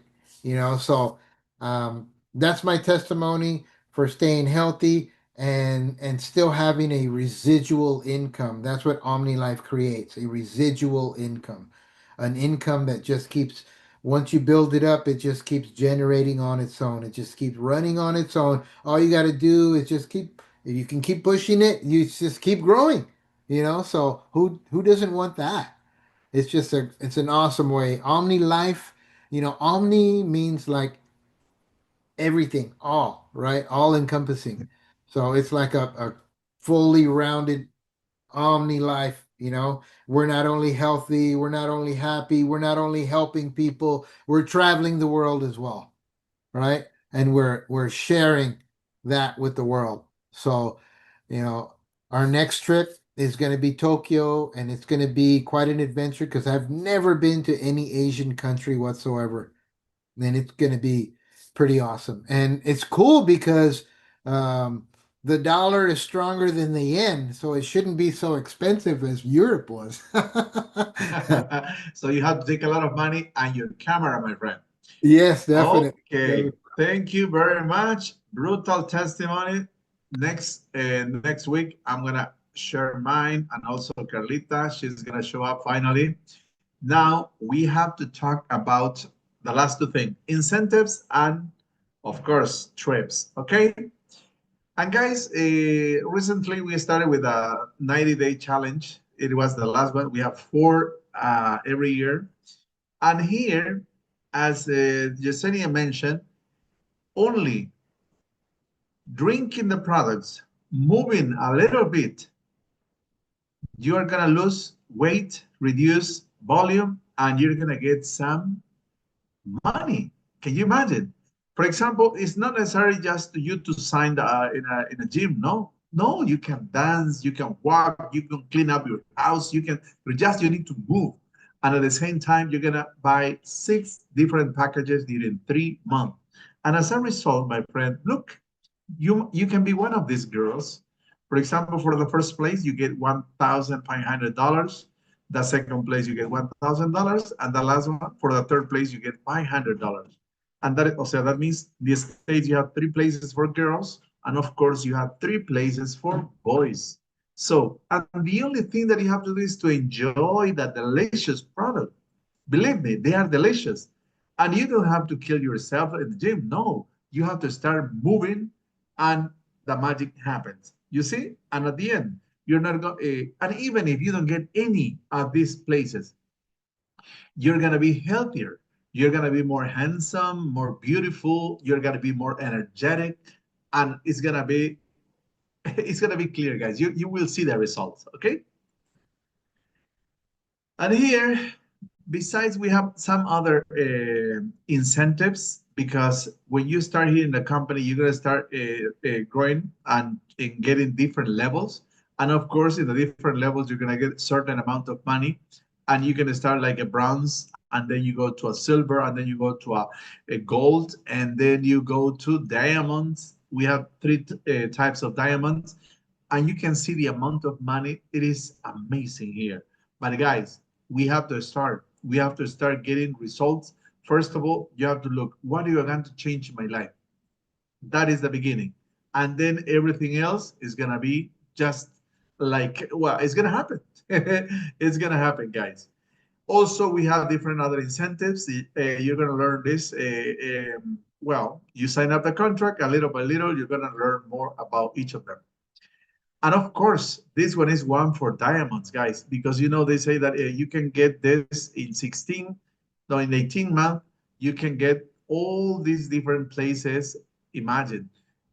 So that's my testimony for staying healthy and still having a residual income. That's what OmniLife creates, a residual income, an income that just keeps, once you build it up, it just keeps generating on its own. It just keeps running on its own. All you got to do is just keep, if you can keep pushing it, you just keep growing. So who doesn't want that? It's an awesome way. OmniLife, Omni means like everything, all, right? All encompassing. So it's like a fully rounded OmniLife. We're not only healthy, we're not only happy, we're not only helping people, we're traveling the world as well. right? And we're sharing that with the world. So, our next trip is going to be Tokyo, and it's going to be quite an adventure because I've never been to any Asian country whatsoever. And it's going to be pretty awesome. And it's cool because the dollar is stronger than the yen, so it shouldn't be so expensive as Europe was. So you have to take a lot of money and your camera, my friend. Yes, definitely. Okay, thank you very much. Brutal testimony. Next week, I'm gonna share mine, and also Carlita, she's gonna show up finally. Now we have to talk about the last two things: incentives and, of course, trips. Okay. And guys, recently we started with a 90-day challenge. It was the last one. We have 4 every year. And here, as Yesenia mentioned, only drinking the products, moving a little bit, you are gonna lose weight, reduce volume, and you're gonna get some money. Can you imagine? For example, it's not necessary just you to sign in a gym. No, you can dance, you can walk, you can clean up your house, you need to move. And at the same time, you're gonna buy 6 different packages during 3 months. And as a result, my friend, look, you can be one of these girls. For example, for the first place, you get $1,500. The second place, you get $1,000. And the last one, for the third place, you get $500. And that means the States, you have 3 places for girls. And of course, you have 3 places for boys. So, and the only thing that you have to do is to enjoy that delicious product. Believe me, they are delicious. And you don't have to kill yourself in the gym. No, you have to start moving and the magic happens. You see? And at the end, you're not going and even if you don't get any of these places, you're going to be healthier. You're going to be more handsome, more beautiful. You're going to be more energetic. And it's going to be clear, guys. You will see the results, okay? And here, besides, we have some other incentives, because when you start here in the company, you're going to start growing and getting different levels. And of course, in the different levels, you're going to get a certain amount of money. And you can start like a bronze, and then you go to a silver, and then you go to a gold, and then you go to diamonds. We have 3 types of diamonds, and you can see the amount of money. It is amazing here. But guys, we have to start. We have to start getting results. First of all, you have to look, what are you going to change in my life? That is the beginning. And then everything else is going to be just like, well, it's going to happen. It's going to happen, guys. Also, we have different other incentives. You're going to learn this. Well, you sign up the contract, and little by little, you're going to learn more about each of them. And of course, this one is one for diamonds, guys, because they say that you can get this in 18 months, you can get all these different places. Imagine,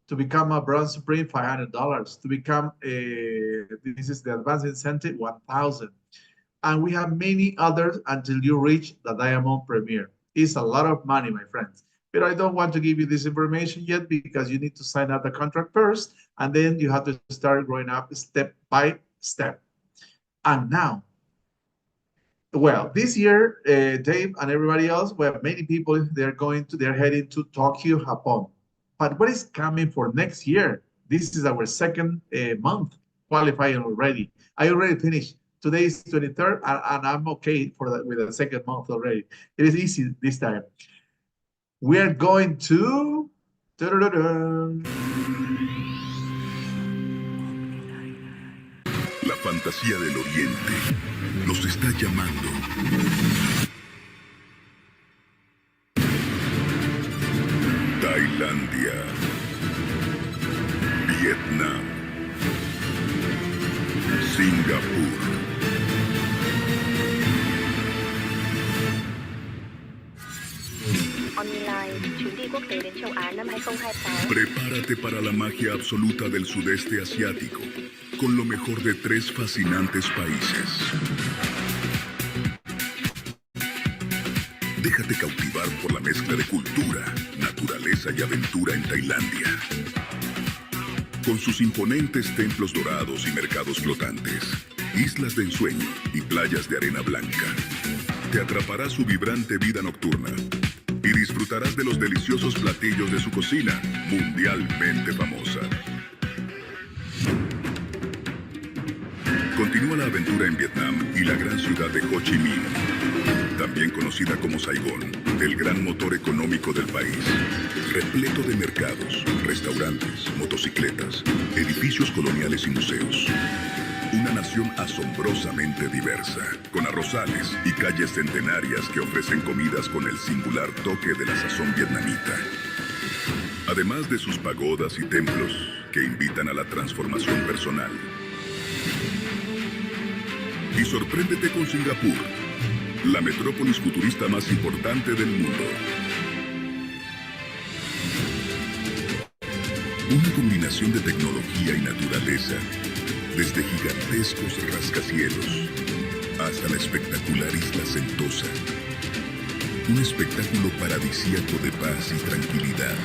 to become a Bronze Supreme, $500. To become this is the advanced incentive, $1,000. And we have many others until you reach the Diamond Premier. It's a lot of money, my friends. But I don't want to give you this information yet, because you need to sign up the contract first, and then you have to start growing up step by step. And now, well, this year, Dave and everybody else, well, many people, they're heading to Tokyo, Japan. But what is coming for next year? This is our second month qualifying already. I already finished. Today is 23rd, and I'm okay with the second month already. It is easy this time. We are going to... La fantasía del Oriente nos está llamando. Tailandia, Vietnam, Singapur. Online, chuyến đi quốc tế đến châu Á năm 2026. Prepárate para la magia absoluta del sudeste asiático, con lo mejor de 3 fascinantes países. Déjate cautivar por la mezcla de cultura, naturaleza y aventura en Tailandia. Con sus imponentes templos dorados y mercados flotantes, islas de ensueño y playas de arena blanca, te atrapará su vibrante vida nocturna y disfrutarás de los deliciosos platillos de su cocina, mundialmente famosa. Continúa la aventura en Vietnam y la gran ciudad de Ho Chi Minh, también conocida como Saigón, el gran motor económico del país, repleto de mercados, restaurantes, motocicletas, edificios coloniales y museos. Una nación asombrosamente diversa, con arrozales y calles centenarias que ofrecen comidas con el singular toque de la sazón vietnamita. Además de sus pagodas y templos que invitan a la transformación personal. Y sorpréndete con Singapur, la metrópolis futurista más importante del mundo. Una combinación de tecnología y naturaleza, desde gigantescos rascacielos hasta la espectacular isla Sentosa. Un espectáculo paradisíaco de paz y tranquilidad.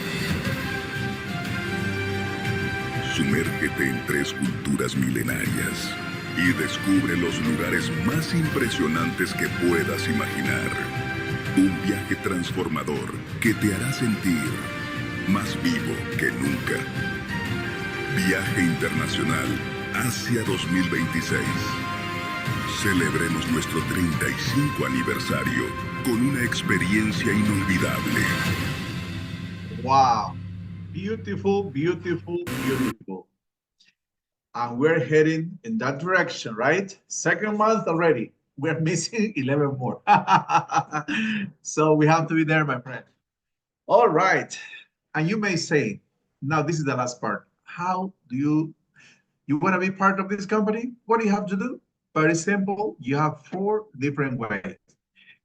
Sumérgete en 3 culturas milenarias y descubre los lugares más impresionantes que puedas imaginar. Un viaje transformador que te hará sentir más vivo que nunca. Viaje internacional Asia 2026. Celebremos nuestro 35 aniversario con una experiencia inolvidable. Wow. Beautiful, beautiful, beautiful. And we're heading in that direction, right? 2nd month already. We're missing 11 more. So we have to be there, my friend. All right. And you may say, now this is the last part. How do you want to be part of this company? What do you have to do? Very simple. You have 4 different ways.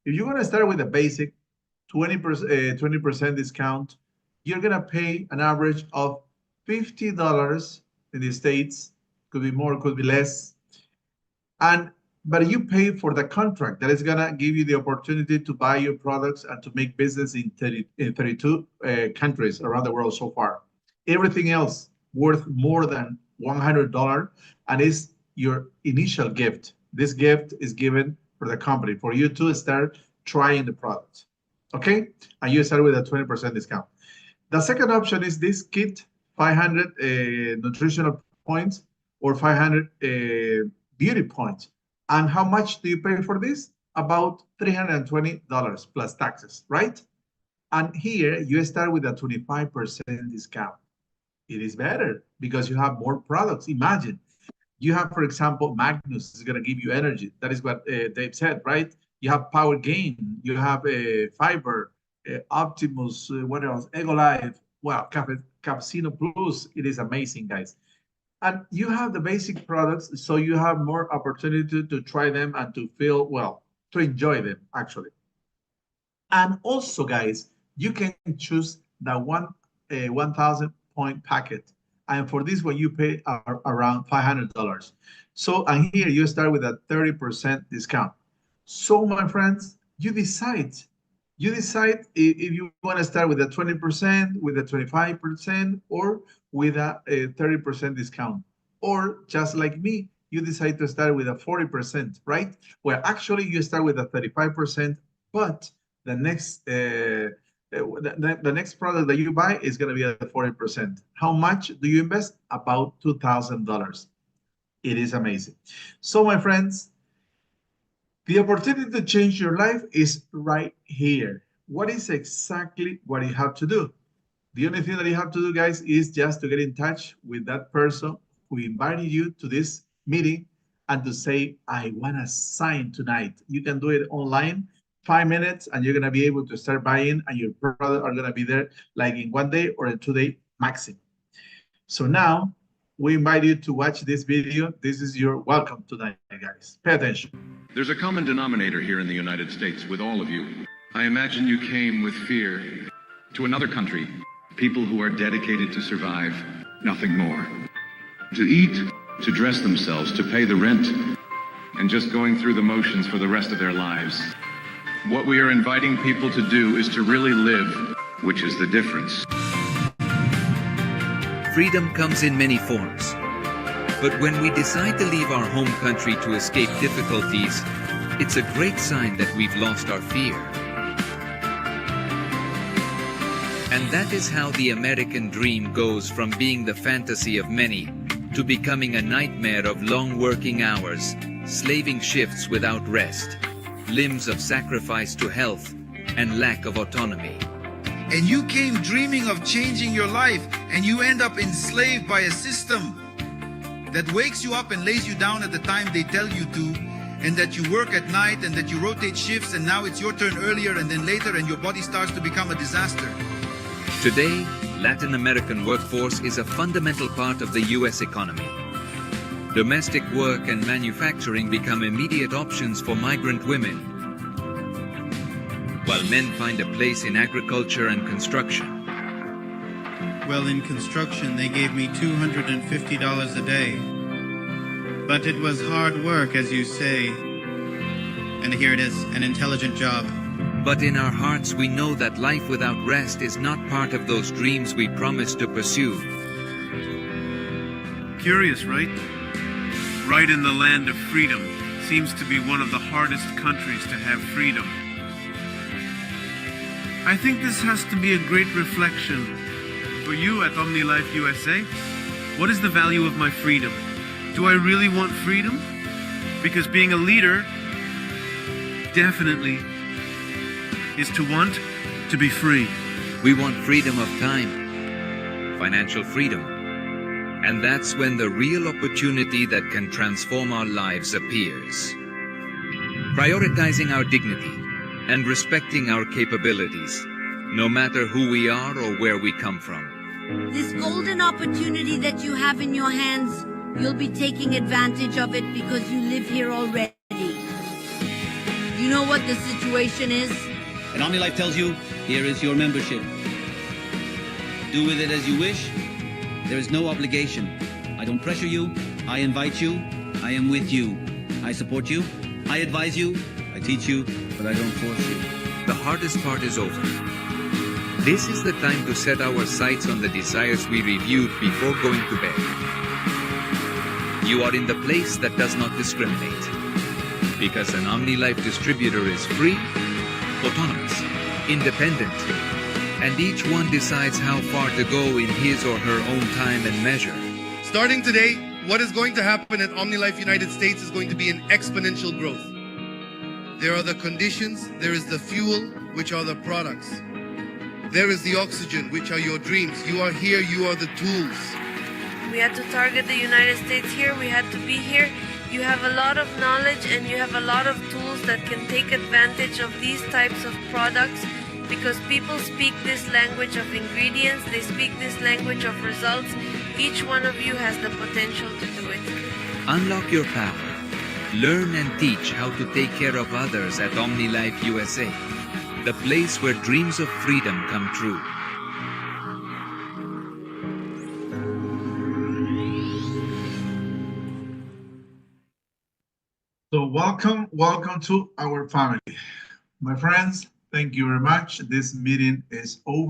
If you're going to start with a basic 20% discount, you're going to pay an average of $50 in the States. Could be more, could be less. But you pay for the contract that is going to give you the opportunity to buy your products and to make business in 32 countries around the world so far. Everything else worth more than $100 and is your initial gift. This gift is given for the company for you to start trying the product. Okay? And you start with a 20% discount. The second option is this kit, 500 nutritional points or 500 beauty points. And how much do you pay for this? About $320 plus taxes, right? And here you start with a 25% discount. It is better because you have more products. Imagine you have, for example, Magnus is going to give you energy. That is what Dave said, right? You have Power Gain, you have Fiber, Optimus, what else? Ego Life, well, Capsino Plus. It is amazing, guys. And you have the basic products, so you have more opportunity to try them and to feel, well, to enjoy them, actually. And also, guys, you can choose the 1,000 point packet. And for this one, you pay around $500. So, and here you start with a 30% discount. So, my friends, you decide if you want to start with a 20%, with a 25%, or with a 30% discount. Or just like me, you decide to start with a 40%, right? Well, actually, you start with a 35%, but the next the next product that you buy is going to be at 40%. How much do you invest? About $2,000. It is amazing. So, my friends, the opportunity to change your life is right here. What is exactly what you have to do? The only thing that you have to do, guys, is just to get in touch with that person who invited you to this meeting and to say, I want to sign tonight. You can do it online, 5 minutes, and you're going to be able to start buying, and your products are going to be there like in 1 day or in 2 days maximum. So now we invite you to watch this video. This is your welcome tonight, guys. Pay attention. There's a common denominator here in the United States with all of you. I imagine you came with fear to another country. People who are dedicated to survive, nothing more. To eat, to dress themselves, to pay the rent, and just going through the motions for the rest of their lives. What we are inviting people to do is to really live, which is the difference. Freedom comes in many forms. But when we decide to leave our home country to escape difficulties, it's a great sign that we've lost our fear. And that is how the American dream goes from being the fantasy of many to becoming a nightmare of long working hours, slaving shifts without rest, limbs of sacrifice to health, and lack of autonomy. And you came dreaming of changing your life, and you end up enslaved by a system that wakes you up and lays you down at the time they tell you to, and that you work at night, and that you rotate shifts, and now it's your turn earlier and then later, and your body starts to become a disaster. Today, Latin American workforce is a fundamental part of the US economy. Domestic work and manufacturing become immediate options for migrant women, while men find a place in agriculture and construction. Well, in construction, they gave me $250 a day. But it was hard work, as you say. And here it is, an intelligent job. But in our hearts, we know that life without rest is not part of those dreams we promised to pursue. Curious, right? Right in the land of freedom seems to be one of the hardest countries to have freedom. I think this has to be a great reflection. For you at OmniLife USA, what is the value of my freedom? Do I really want freedom? Because being a leader definitely is to want to be free. We want freedom of time, financial freedom. And that's when the real opportunity that can transform our lives appears. Prioritizing our dignity and respecting our capabilities, no matter who we are or where we come from. This golden opportunity that you have in your hands, you'll be taking advantage of it because you live here already. You know what the situation is? And OmniLife tells you, here is your membership. Do with it as you wish. There is no obligation. I don't pressure you. I invite you. I am with you. I support you. I advise you. I teach you, but I don't force you. The hardest part is over. This is the time to set our sights on the desires we reviewed before going to bed. You are in the place that does not discriminate. Because an OmniLife distributor is free, autonomous, independent, and each one decides how far to go in his or her own time and measure. Starting today, what is going to happen at OmniLife United States is going to be an exponential growth. There are the conditions, there is the fuel, which are the products. There is the oxygen, which are your dreams. You are here, you are the tools. We had to target the United States here, we had to be here. You have a lot of knowledge and you have a lot of tools that can take advantage of these types of products because people speak this language of ingredients, they speak this language of results. Each one of you has the potential to do it. Unlock your power. Learn and teach how to take care of others at OmniLife USA, the place where dreams of freedom come true. So welcome to our family. My friends, thank you very much. This meeting is over.